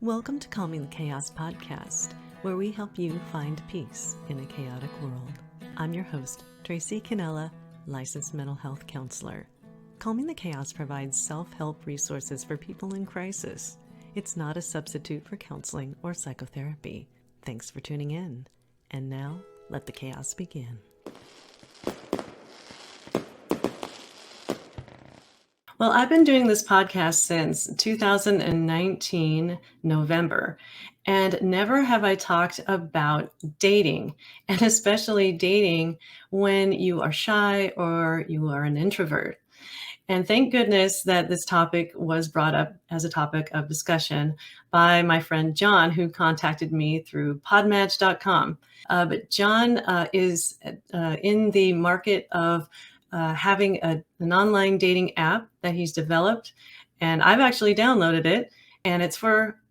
Welcome to Calming the Chaos podcast, where we help you find peace in a chaotic world. I'm your host, Tracy Canella, licensed mental health counselor. Calming the Chaos provides self-help resources for people in crisis. It's not a substitute for counseling or psychotherapy. Thanks for tuning in. And now, let the chaos begin. Well, I've been doing this podcast since 2019, November, and never have I talked about dating, and especially dating when you are shy or you are an introvert. And thank goodness that this topic was brought up as a topic of discussion by my friend Jon, who contacted me through podmatch.com. But Jon is in the market of having an online dating app that he's developed, and I've actually downloaded it, and it's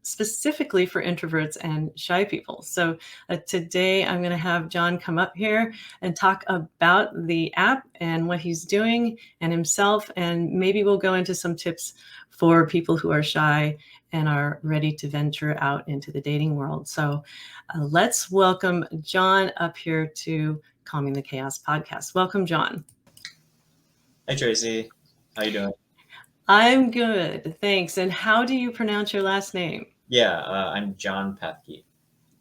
specifically for introverts and shy people. So today I'm going to have Jon come up here and talk about the app and what he's doing and himself, and maybe we'll go into some tips for people who are shy and are ready to venture out into the dating world. So let's welcome Jon up here to Calming the Chaos podcast. Welcome, Jon. Hey, Tracy. How you doing? I'm good, thanks. And how do you pronounce your last name? Yeah, I'm Jon Pethke.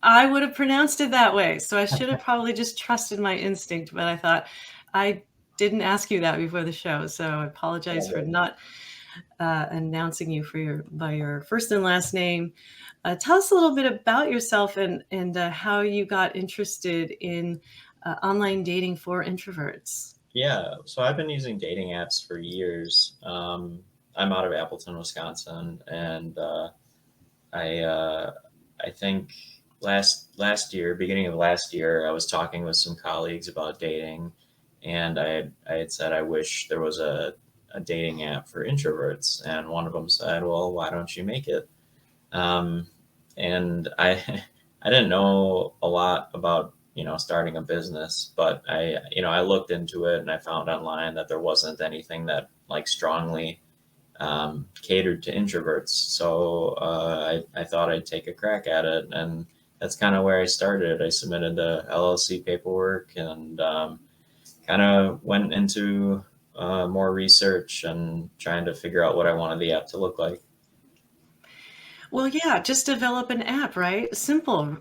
I would have pronounced it that way, so I should have probably just trusted my instinct, but I thought I didn't ask you that before the show, so I apologize for not announcing you by your first and last name. Tell us a little bit about yourself and how you got interested in online dating for introverts. Yeah, so I've been using dating apps for years. I'm out of Appleton, Wisconsin, and I think last year, beginning of last year, I was talking with some colleagues about dating, and I had said I wish there was a dating app for introverts, and one of them said, "Well, why don't you make it?" And I I didn't know a lot about starting a business, but I looked into it and I found online that there wasn't anything that like strongly catered to introverts. So I thought I'd take a crack at it, and that's kind of where I started. I submitted the LLC paperwork and kind of went into more research and trying to figure out what I wanted the app to look like. Well, yeah, just develop an app, right? Simple.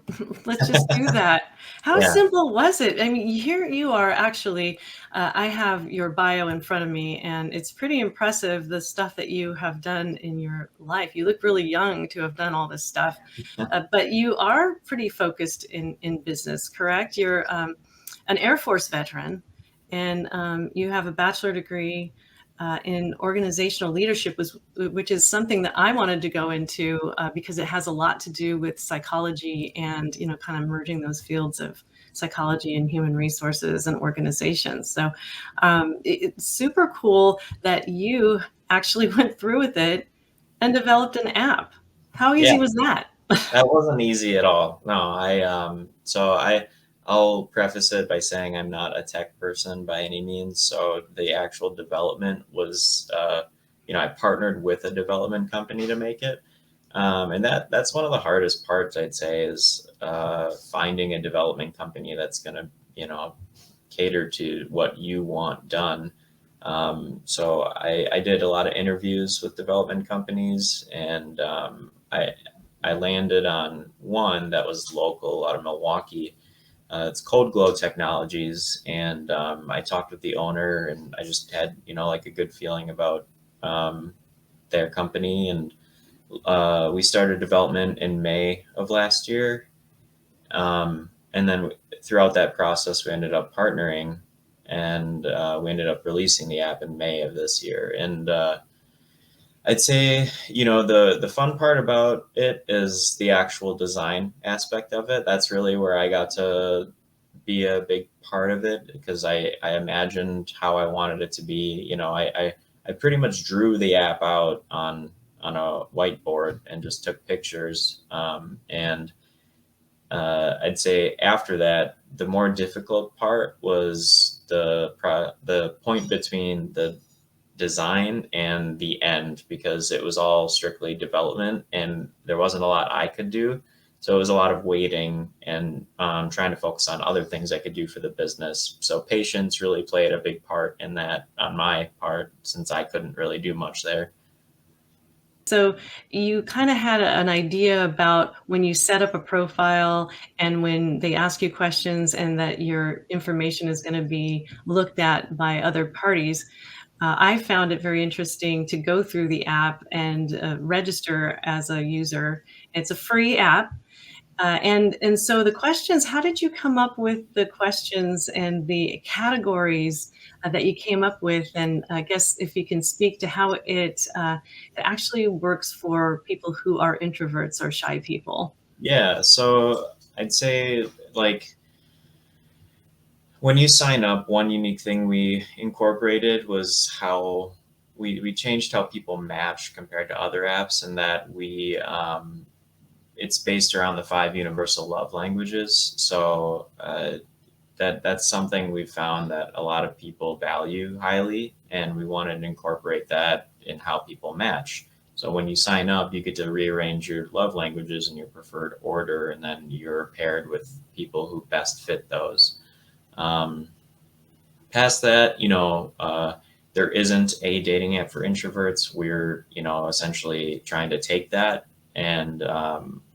Let's just do that. How Yeah. simple was it? I mean, here you are actually, I have your bio in front of me, and it's pretty impressive, the stuff that you have done in your life. You look really young to have done all this stuff, but you are pretty focused in business, correct? You're an Air Force veteran, and you have a bachelor degree in organizational leadership, which is something that I wanted to go into because it has a lot to do with psychology and, kind of merging those fields of psychology and human resources and organizations. So it's super cool that you actually went through with it and developed an app. How Yeah. easy was that? That wasn't easy at all. No, I'll preface it by saying I'm not a tech person by any means. So the actual development was, I partnered with a development company to make it. And that's one of the hardest parts, I'd say, is finding a development company that's going to, cater to what you want done. So I did a lot of interviews with development companies, and I landed on one that was local out of Milwaukee. It's CodeGlo Technologies, and I talked with the owner, and I just had like a good feeling about their company, and we started development in May of last year, and then throughout that process, we ended up partnering, and we ended up releasing the app in May of this year, and I'd say, the fun part about it is the actual design aspect of it. That's really where I got to be a big part of it, because I imagined how I wanted it to be. I pretty much drew the app out on a whiteboard and just took pictures. And I'd say after that, the more difficult part was the point between the design and the end, because it was all strictly development and there wasn't a lot I could do. So it was a lot of waiting and trying to focus on other things I could do for the business. So patience really played a big part in that on my part, since I couldn't really do much there. So you kind of had an idea about when you set up a profile and when they ask you questions and that your information is going to be looked at by other parties. I found it very interesting to go through the app and register as a user. It's a free app. And so the questions, how did you come up with the questions and the categories that you came up with? And I guess if you can speak to how it actually works for people who are introverts or shy people. Yeah, so I'd say like when you sign up, one unique thing we incorporated was how we changed how people match compared to other apps, and that it's based around the 5 universal love languages. So that's something we found that a lot of people value highly, and we wanted to incorporate that in how people match. So when you sign up, you get to rearrange your love languages in your preferred order, and then you're paired with people who best fit those. Um, Past that, there isn't a dating app for introverts. We're, essentially trying to take that, and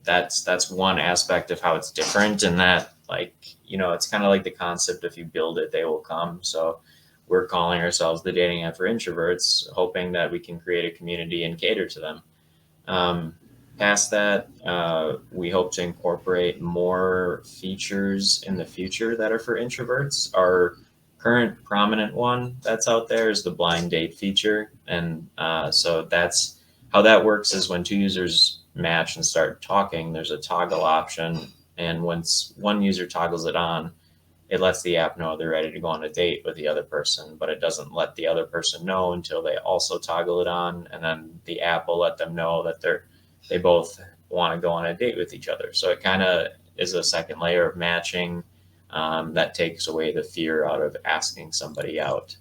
that's one aspect of how it's different. And that, like, it's kind of like the concept: if you build it, they will come. So we're calling ourselves the dating app for introverts, hoping that we can create a community and cater to them. Um, Past that, we hope to incorporate more features in the future that are for introverts. Our current prominent one that's out there is the blind date feature. And so that's how that works: is when two users match and start talking, there's a toggle option. And once one user toggles it on, it lets the app know they're ready to go on a date with the other person, but it doesn't let the other person know until they also toggle it on. And then the app will let them know that they both want to go on a date with each other. So it kind of is a second layer of matching that takes away the fear out of asking somebody out.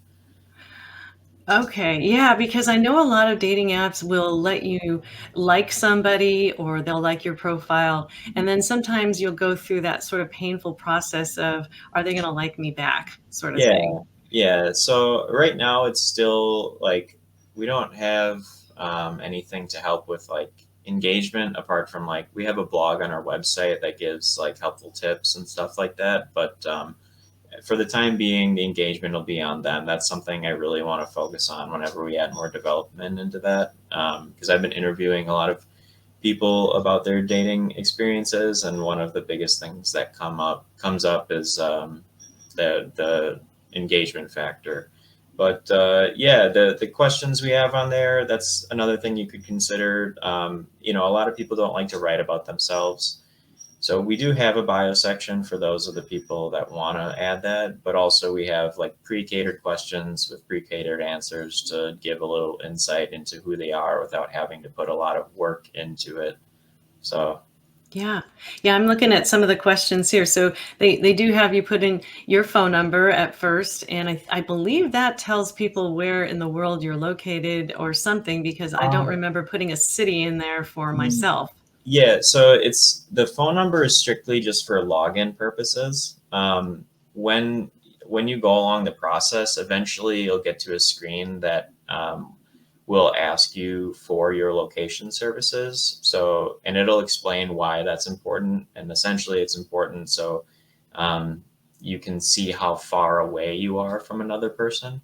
Okay, yeah, because I know a lot of dating apps will let you like somebody or they'll like your profile. And then sometimes you'll go through that sort of painful process of, are they going to like me back, sort of Yeah, thing. yeah. So right now it's still like we don't have anything to help with like engagement, apart from like we have a blog on our website that gives like helpful tips and stuff like that. But for the time being, the engagement will be on them. That's something I really want to focus on whenever we add more development into that. Because I've been interviewing a lot of people about their dating experiences, and one of the biggest things that comes up is the engagement factor. But yeah, the questions we have on there, that's another thing you could consider. A lot of people don't like to write about themselves. So we do have a bio section for those of the people that want to add that, but also we have like pre-catered questions with pre-catered answers to give a little insight into who they are without having to put a lot of work into it. So Yeah. Yeah, I'm looking at some of the questions here. So they do have you put in your phone number at first, and I believe that tells people where in the world you're located or something, because I don't remember putting a city in there for myself. yeah, so it's the phone number is strictly just for login purposes. When you go along the process, eventually you'll get to a screen that will ask you for your location services. So, and it'll explain why that's important. And essentially, it's important so you can see how far away you are from another person.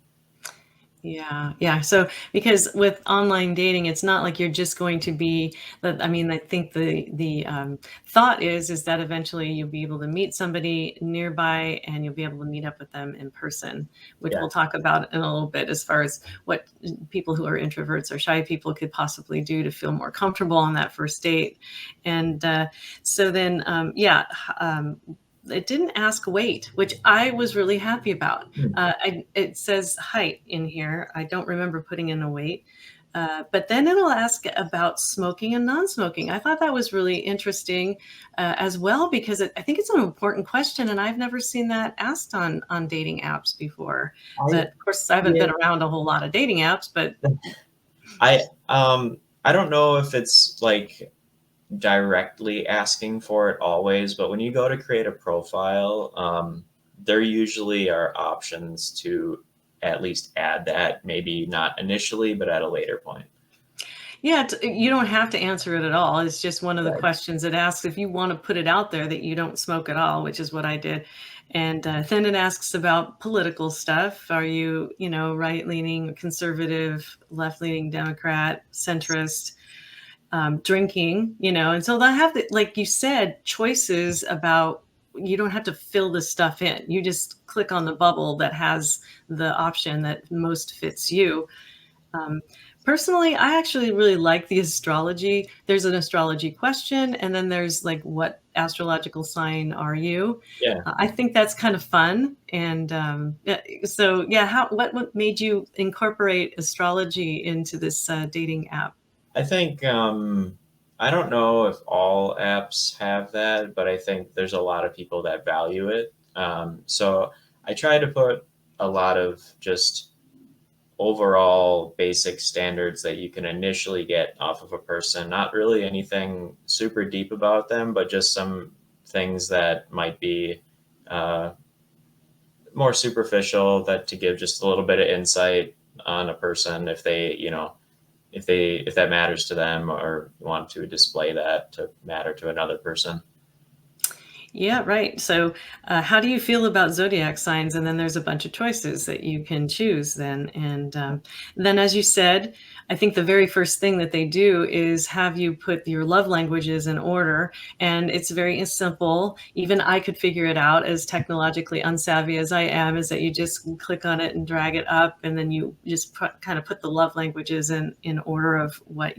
Yeah, yeah. So because with online dating, it's not like you're just going to be. I mean, I think the thought is that eventually you'll be able to meet somebody nearby and you'll be able to meet up with them in person, which Yeah. we'll talk about in a little bit as far as what people who are introverts or shy people could possibly do to feel more comfortable on that first date. And so then, yeah. It didn't ask weight, which I was really happy about. Hmm. It says height in here. I don't remember putting in a weight, But then it'll ask about smoking and non-smoking. I thought that was really interesting as well, because I think it's an important question, and I've never seen that asked on dating apps before. I But of course, I haven't yeah, been around a whole lot of dating apps, but I don't know if it's like directly asking for it always, but when you go to create a profile, there usually are options to at least add that, maybe not initially, but at a later point. yeah, you don't have to answer it at all. It's just one of the Right. questions it asks if you want to put it out there that you don't smoke at all, which is what I did. And then it asks about political stuff. Are you, right-leaning, conservative, left-leaning, Democrat, centrist, drinking, and so they'll have, like you said, choices about, you don't have to fill this stuff in. You just click on the bubble that has the option that most fits you. Um, Personally, I actually really like the astrology. There's an astrology question, and then there's like, what astrological sign are you? Yeah. I think that's kind of fun. And so, yeah, what made you incorporate astrology into this dating app? I think I don't know if all apps have that, but I think there's a lot of people that value it. So I try to put a lot of just overall basic standards that you can initially get off of a person, not really anything super deep about them, but just some things that might be uh, more superficial, that to give just a little bit of insight on a person, if they, if that matters to them or want to display that to matter to another person. Yeah, right. So, how do you feel about zodiac signs? And then there's a bunch of choices that you can choose then. And then, as you said, I think the very first thing that they do is have you put your love languages in order. And it's very simple. Even I could figure it out, as technologically unsavvy as I am, is that you just click on it and drag it up. And then you just kind of put the love languages in order of what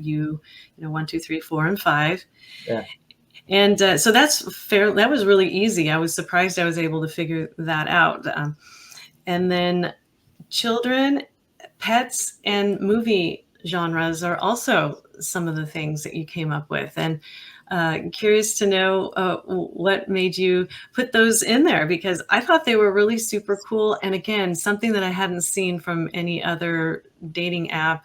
one, two, three, four, and five. Yeah. And so that's fair. That was really easy. I was surprised I was able to figure that out. And then children, pets, and movie genres are also some of the things that you came up with. And curious to know what made you put those in there, because I thought they were really super cool. And again, something that I hadn't seen from any other dating app.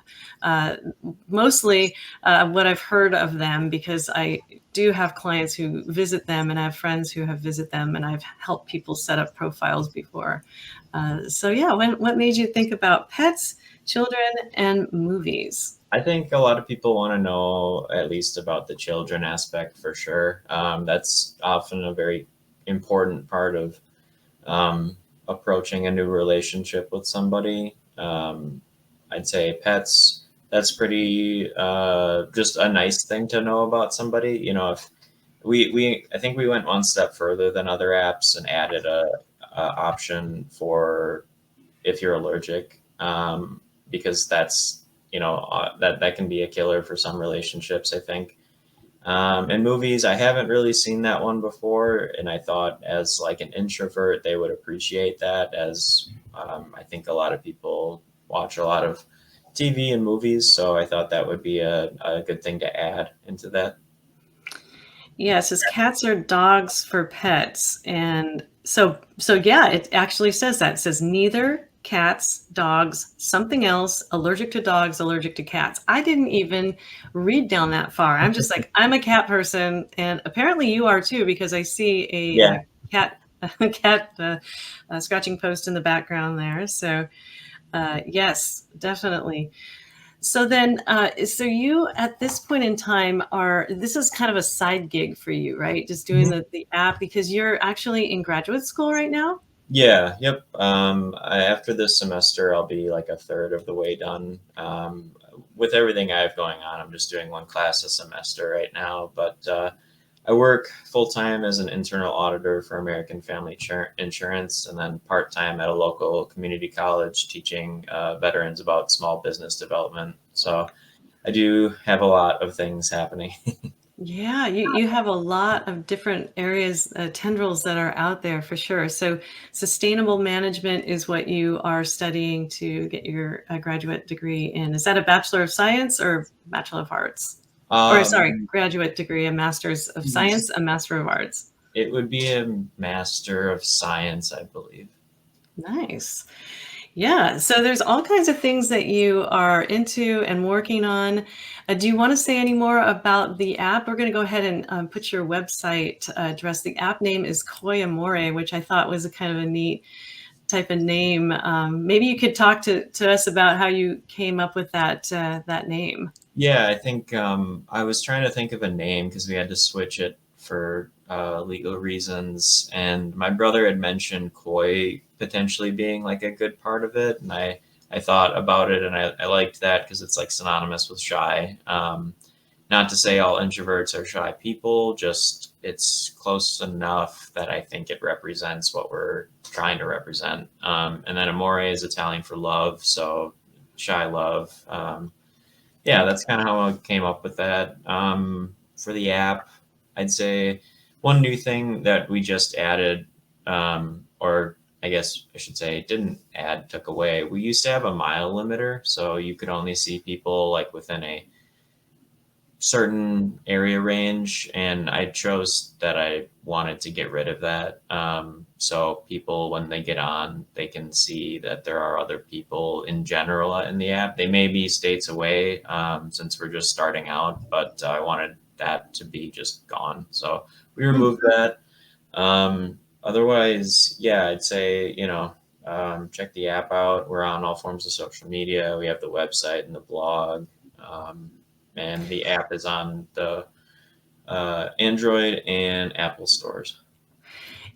Mostly what I've heard of them, because I do have clients who visit them, and I have friends who have visited them, and I've helped people set up profiles before. So yeah, what made you think about pets, children, and movies? I think a lot of people want to know at least about the children aspect for sure. That's often a very important part of approaching a new relationship with somebody. I'd say pets, that's pretty just a nice thing to know about somebody. If I think we went one step further than other apps and added a option for if you're allergic, because that's that can be a killer for some relationships, I think. In movies, I haven't really seen that one before, and I thought as like an introvert, they would appreciate that, as I think a lot of people watch a lot of TV and movies, so I thought that would be a good thing to add into that. Yeah, it says cats or dogs for pets. And so yeah, it actually says that. It says neither cats, dogs, something else, allergic to dogs, allergic to cats. I didn't even read down that far. I'm just like, I'm a cat person, and apparently you are too, because I see Yeah. a cat a cat scratching post in the background there. So yes, definitely. So then, so you at this point in time this is kind of a side gig for you, right? Just doing the app, because you're actually in graduate school right now? Yeah, yep. After this semester, I'll be like a third of the way done. With everything I have going on, I'm just doing one class a semester right now. But I work full time as an internal auditor for American Family Insurance, and then part time at a local community college teaching veterans about small business development. So I do have a lot of things happening. Yeah, you have a lot of different areas, tendrils that are out there for sure. So sustainable management is what you are studying to get your graduate degree in. Is that a Bachelor of Science or Bachelor of Arts? Or sorry, Um, graduate degree, a Master's of Science, a Master of Arts. it would be a Master of Science, I believe. Nice. Yeah, so there's all kinds of things that you are into and working on. Do you want to say any more about the app? We're going to go ahead and put your website address. The app name is CoyAmore, which I thought was a kind of a neat type of name. Maybe you could talk to us about how you came up with that name. Yeah, I think I was trying to think of a name because we had to switch it for legal reasons. And my brother had mentioned Koi potentially being like a good part of it. And I thought about it and I liked that because it's like synonymous with shy. Not to say all introverts are shy people, just it's close enough that I think it represents what we're trying to represent. And then amore is Italian for love. So shy love. Yeah, that's kind of how I came up with that. For the app, I'd say one new thing that we just added, or I guess I should say didn't add, took away. We used to have a mile limiter, so you could only see people like within a certain area range, and I chose that I wanted to get rid of that. So people, when they get on, they can see that there are other people in general in the app. They may be states away since we're just starting out, but I wanted that to be just gone. So we removed that. Otherwise, yeah, I'd say, check the app out. We're on all forms of social media. We have the website and the blog. And the app is on the Android and Apple stores.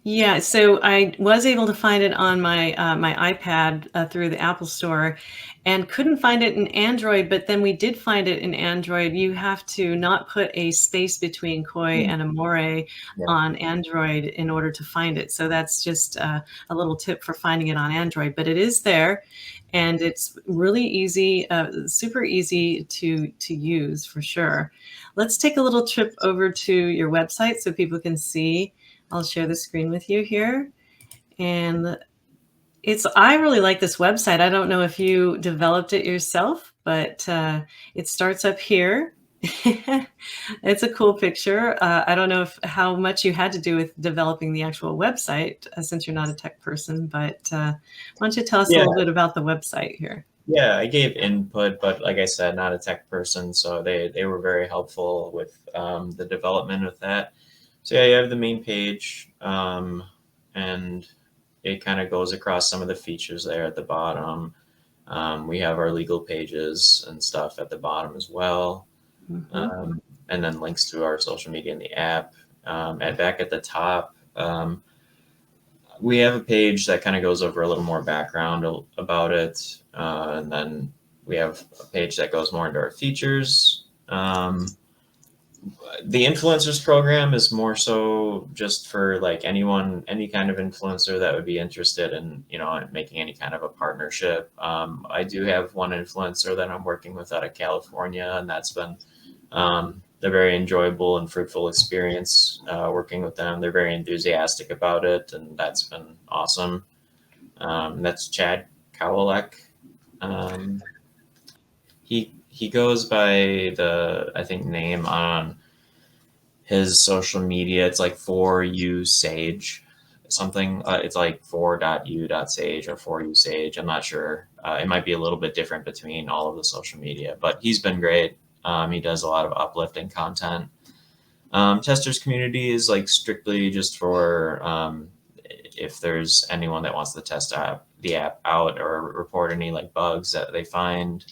Yeah, so I was able to find it on my iPad through the Apple Store, and couldn't find it in Android. But then we did find it in Android. You have to not put a space between Koi and Amore Yeah. on Android in order to find it. So that's just a little tip for finding it on Android. But it is there, and it's really easy, super easy to use for sure. Let's take a little trip over to your website so people can see. I'll share the screen with you here. And I really like this website. I don't know if you developed it yourself, but it starts up here. It's a cool picture. I don't know how much you had to do with developing the actual website since you're not a tech person, but why don't you tell us a Yeah. little bit about the website here? Yeah, I gave input, but like I said, not a tech person, so they were very helpful with the development of that. So yeah, you have the main page, and it kind of goes across some of the features there at the bottom. We have our legal pages and stuff at the bottom as well, and then links to our social media in the app. And back at the top, we have a page that kind of goes over a little more background about it, and then we have a page that goes more into our features. The influencers program is more so just for like anyone, any kind of influencer that would be interested in, making any kind of a partnership. I do have one influencer that I'm working with out of California, and that's been a very enjoyable and fruitful experience working with them. They're very enthusiastic about it, and that's been awesome. That's Chad Kowalek. He goes by the, I think, name on his social media. It's like for you sage something. It's like for.u.sage or for you sage. I'm not sure. It might be a little bit different between all of the social media, but he's been great. He does a lot of uplifting content. Testers community is like strictly just for if there's anyone that wants to test the app out or report any like bugs that they find.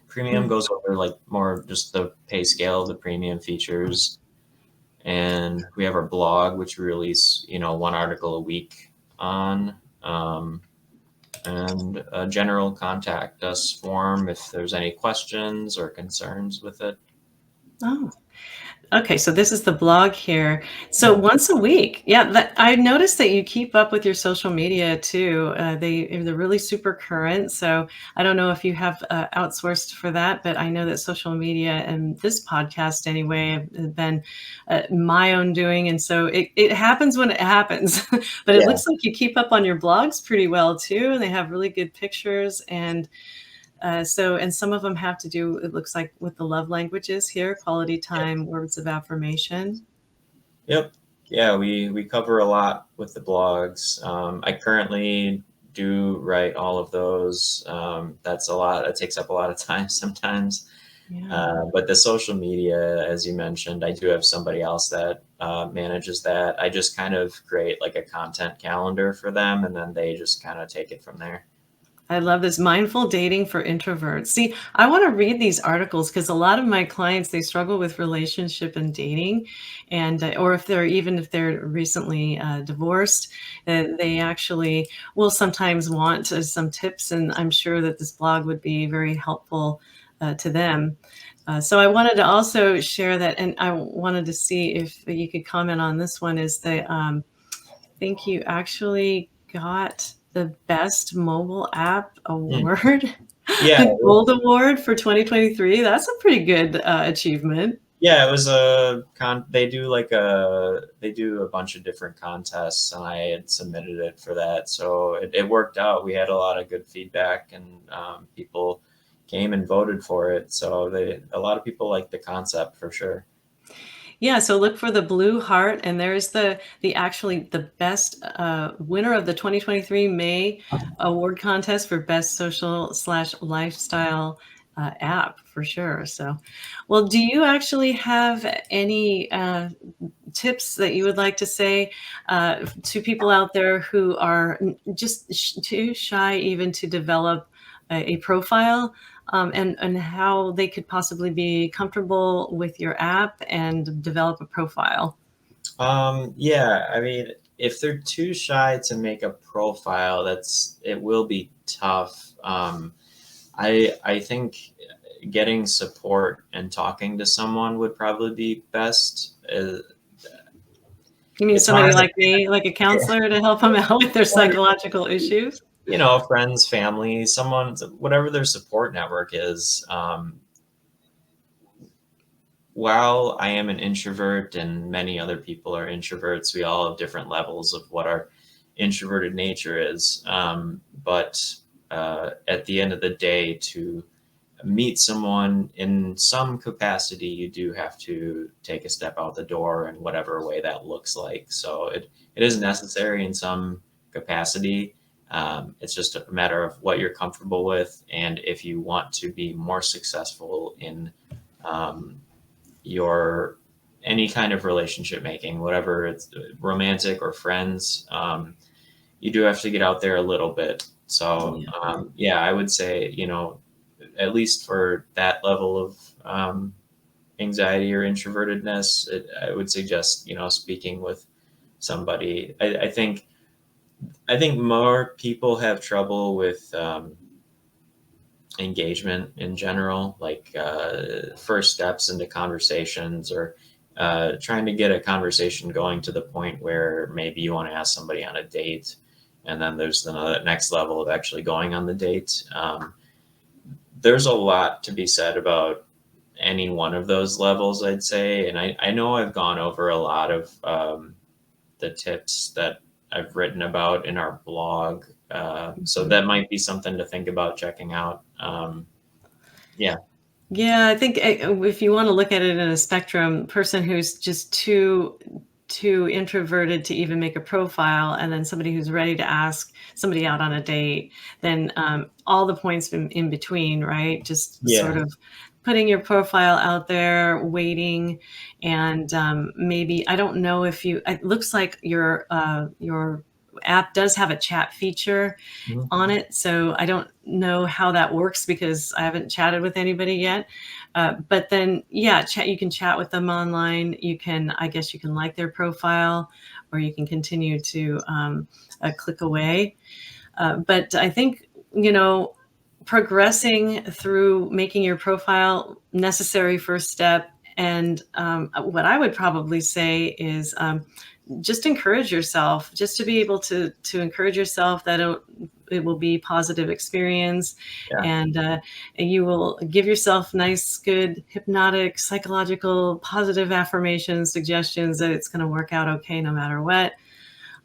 Premium goes over like more just the pay scale, the premium features. And we have our blog, which we release, one article a week on, and a general contact us form if there's any questions or concerns with it. Oh. Okay, so this is the blog here. So Yeah. once a week, yeah. I noticed that you keep up with your social media too. They're really super current. So I don't know if you have outsourced for that, but I know that social media and this podcast anyway have been my own doing, and so it happens when it happens. But it Yeah. looks like you keep up on your blogs pretty well too, and they have really good pictures and and some of them have to do, it looks like, with the love languages here, quality time, words of affirmation. Yep. Yeah, we cover a lot with the blogs. I currently do write all of those. That's a lot. That takes up a lot of time sometimes. Yeah. But the social media, as you mentioned, I do have somebody else that manages that. I just kind of create like a content calendar for them, and then they just kind of take it from there. I love this mindful dating for introverts. See, I want to read these articles because a lot of my clients, they struggle with relationship and dating, and or if they're recently divorced, they actually will sometimes want some tips, and I'm sure that this blog would be very helpful to them. So I wanted to also share that, and I wanted to see if you could comment on this one. Is the think you actually got the best mobile app Hmm. award, Yeah, the gold award for 2023. That's a pretty good achievement. yeah, it was a they do like they do a bunch of different contests, and I had submitted it for that. So it worked out. We had a lot of good feedback, and people came and voted for it. So a lot of people like the concept for sure. Yeah, so look for the blue heart, and there's the actually the best winner of the 2023 May award contest for best social slash lifestyle app for sure. So, well, do you actually have any tips that you would like to say to people out there who are just too shy even to develop a profile, and how they could possibly be comfortable with your app and develop a profile? Yeah, I mean, if they're too shy to make a profile, it will be tough. I think getting support and talking to someone would probably be best. You mean It's hard. somebody like me, like a counselor, to help them out with their psychological issues? Friends, family, someone, whatever their support network is. While I am an introvert and many other people are introverts, we all have different levels of what our introverted nature is. But at the end of the day, to meet someone in some capacity, you do have to take a step out the door in whatever way that looks like. So it is necessary in some capacity. It's just a matter of what you're comfortable with. And if you want to be more successful in um, your any kind of relationship making, whatever it's romantic or friends, you do have to get out there a little bit. So Yeah. yeah, I would say, at least for that level of anxiety or introvertedness, I would suggest, speaking with somebody. I think more people have trouble with engagement in general, like first steps into conversations, or trying to get a conversation going to the point where maybe you want to ask somebody on a date, and then there's the next level of actually going on the date. There's a lot to be said about any one of those levels, I'd say. And I know I've gone over a lot of the tips that I've written about in our blog. So Mhm. that might be something to think about checking out. Yeah. Yeah, I think if you want to look at it in a spectrum, person who's just too introverted to even make a profile, and then somebody who's ready to ask somebody out on a date, then all the points in between, right? Just sort Yeah. of putting your profile out there, waiting, and maybe I don't know if you. It looks like your app does have a chat feature Mhm. on it. So I don't know how that works because I haven't chatted with anybody yet. But then, yeah, you can chat with them online. I guess you can like their profile, or you can continue to click away. But I think, progressing through making your profile necessary first step, And what I would probably say is just encourage yourself, just to be able to encourage yourself that it will be positive experience, Yeah. and you will give yourself nice, good, hypnotic, psychological, positive affirmations, suggestions that it's going to work out okay no matter what.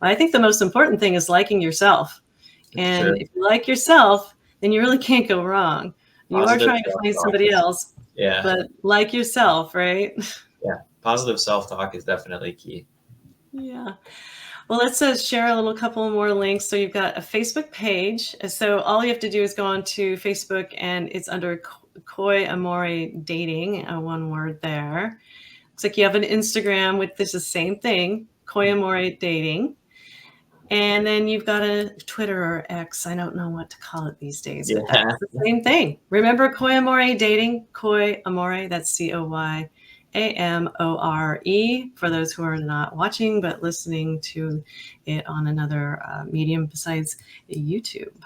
I think the most important thing is liking yourself. Sure. And if you like yourself, then you really can't go wrong. You are Positive trying to find self-talk somebody is- else, Yeah. but like yourself, right? Yeah. Positive self-talk is definitely key. Yeah. Well, let's share a little couple more links. So you've got a Facebook page. So all you have to do is go on to Facebook, and it's under CoyAmore Dating, one word there. Looks like you have an Instagram with this, the same thing, CoyAmore Dating. And then you've got a Twitter or X. I don't know what to call it these days, but Yeah. that's the same thing. Remember CoyAmore Dating? CoyAmore, that's CoyAmore, for those who are not watching but listening to it on another medium besides YouTube.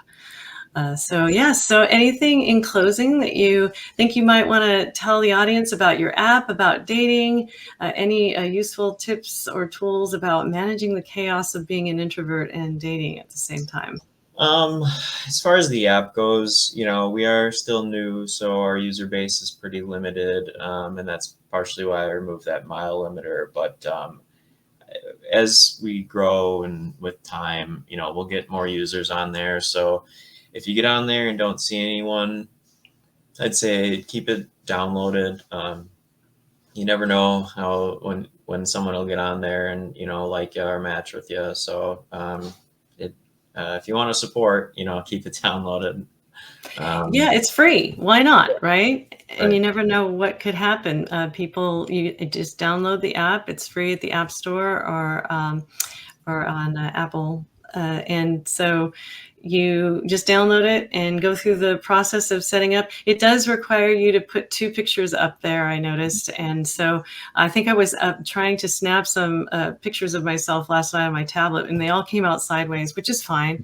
So anything in closing that you think you might want to tell the audience about your app, about dating, any useful tips or tools about managing the chaos of being an introvert and dating at the same time? As far as the app goes, we are still new, so our user base is pretty limited, and that's partially why I removed that mile limiter. But as we grow and with time, we'll get more users on there. So if you get on there and don't see anyone, I'd say keep it downloaded. You never know how when someone will get on there and like you or match with you. So if you want to support, keep it downloaded. Yeah, it's free. Why not, right? And Right. you never know what could happen. You just download the app. It's free at the App Store or on Apple. And so you just download it and go through the process of setting up. It does require you to put 2 pictures up there, I noticed. And so I think I was trying to snap some pictures of myself last night on my tablet, and they all came out sideways, which is fine,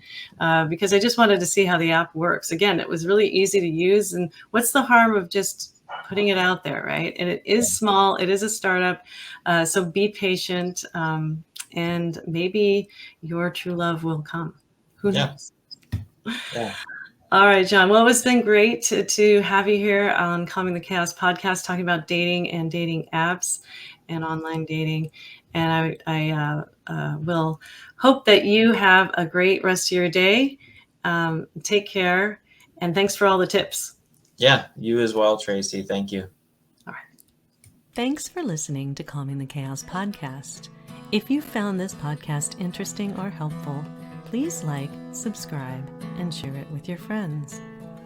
because I just wanted to see how the app works. Again, it was really easy to use. And what's the harm of just putting it out there, right? And it is small. It is a startup. So be patient. And maybe your true love will come. Who knows? Yeah. All right, Jon. Well, it's been great to have you here on Calming the Chaos podcast, talking about dating and dating apps and online dating. And I will hope that you have a great rest of your day. Take care. And thanks for all the tips. Yeah, you as well, Tracy. Thank you. All right. Thanks for listening to Calming the Chaos podcast. If you found this podcast interesting or helpful, please like, subscribe, and share it with your friends.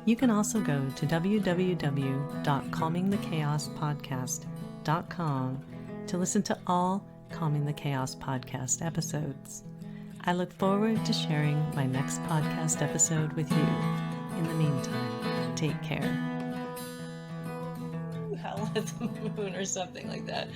You can also go to www.calmingthechaospodcast.com to listen to all Calming the Chaos podcast episodes. I look forward to sharing my next podcast episode with you. In the meantime, take care. Howl at the moon or something like that.